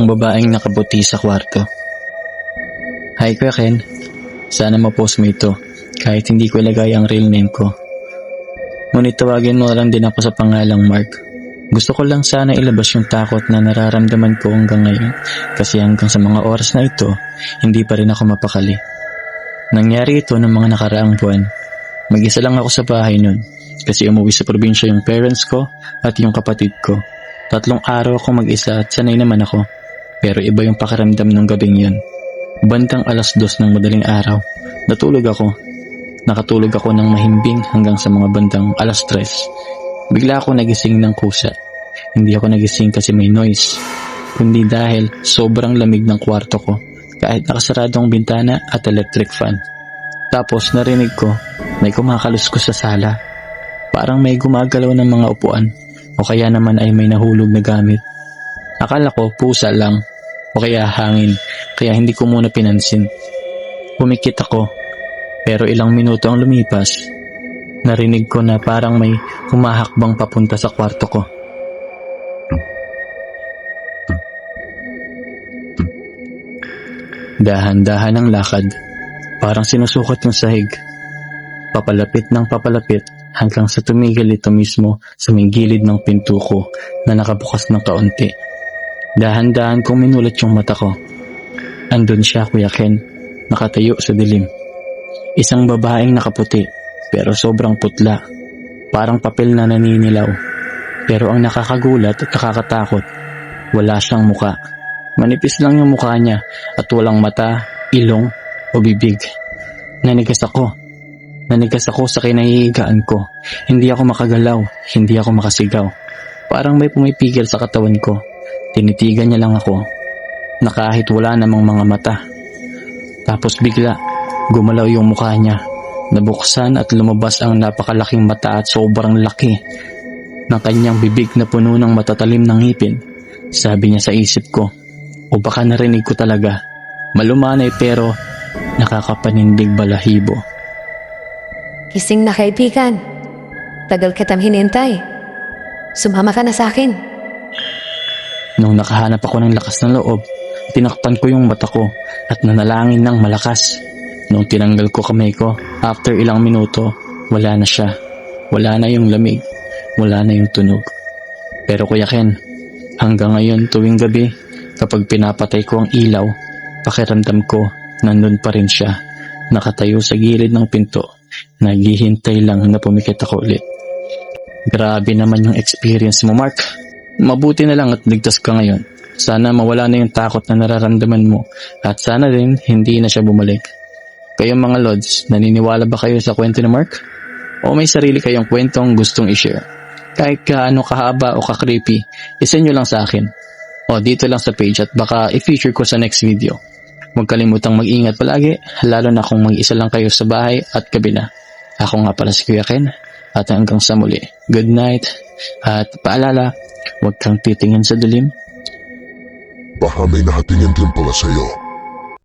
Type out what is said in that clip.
babaeng nakaputi sa kwarto. Hi Kuya Ken, sana ma-post mo ito kahit hindi ko ilagay ang real name ko. Ngunit tawagin mo lang din ako sa pangalang Mark. Gusto ko lang sana ilabas yung takot na nararamdaman ko hanggang ngayon kasi hanggang sa mga oras na ito, hindi pa rin ako mapakali. Nangyari ito ng mga nakaraang buwan. Mag-isa lang ako sa bahay nun kasi umuwi sa probinsya yung parents ko at yung kapatid ko. 3 araw ako mag-isa at sanay naman ako. Pero iba yung pakiramdam ng gabing yun. Bandang 2:00 ng madaling araw, natulog ako. Nakatulog ako ng mahimbing hanggang sa mga bandang 3:00. Bigla ako nagising ng kusa. Hindi ako nagising kasi may noise, kundi dahil sobrang lamig ng kwarto ko kahit nakasarado ang bintana at electric fan. Tapos narinig ko may kumakaluskos sa sala. Parang may gumagalaw ng mga upuan o kaya naman ay may nahulog na gamit. Akala ko pusa lang o kaya hangin kaya hindi ko muna pinansin. Pumikit ako pero ilang minuto ang lumipas. Narinig ko na parang may humahakbang papunta sa kwarto ko. Dahan-dahan ang lakad, parang sinusukot yung sahig. Papalapit ng papalapit hanggang sa tumigil ito mismo sa may gilid ng pinto ko na nakabukas ng kaunti. Dahan-dahan kong minulat yung mata ko. Andun siya, Kuya Ken, nakatayo sa dilim. Isang babaeng nakaputi pero sobrang putla, parang papel na naninilaw. Pero ang nakakagulat at nakakatakot, wala siyang muka. Manipis lang yung mukha niya at walang mata, ilong o bibig. Nanigas ako sa kinahihigaan ko. Hindi ako makagalaw, hindi ako makasigaw. Parang may pumipigil sa katawan ko. Tinitigan niya lang ako na kahit wala namang mga mata. Tapos bigla, gumalaw yung mukha niya. Nabuksan at lumabas ang napakalaking mata at sobrang laki ng kanyang bibig na puno ng matatalim ng ngipin. Sabi niya sa isip ko, o baka narinig ko talaga, malumanay pero nakakapanindig balahibo. Gising na kaibigan. Tagal kitang hinintay. Sumama ka na sa akin. Nung nakahanap ako ng lakas ng loob, tinakpan ko yung mata ko at nanalangin ng malakas. Nung tinanggal ko kamay ko, after ilang minuto, wala na siya. Wala na yung lamig, wala na yung tunog. Pero Kuya Ken, hanggang ngayon tuwing gabi, kapag pinapatay ko ang ilaw, pakiramdam ko nandun pa rin siya, nakatayo sa gilid ng pinto, naghihintay lang na pumikit ako ulit. Grabe naman yung experience mo, Mark. Mabuti na lang at ligtas ka ngayon. Sana mawala na yung takot na nararamdaman mo at sana din hindi na siya bumalik. Kayong mga Lods, naniniwala ba kayo sa kwento ni Mark? O may sarili kayong kwentong gustong i-share? Kahit kaano kahaba o ka-creepy, isend nyo lang sa akin. O dito lang sa page at baka i-feature ko sa next video. Huwag kalimutang mag-ingat palagi, lalo na kung mag-isa lang kayo sa bahay at kabila. Ako nga pala si Kuya Ken, at hanggang sa muli. Good night, at paalala, huwag kang titingin sa dilim. Baka may nakatingin din pala sa'yo.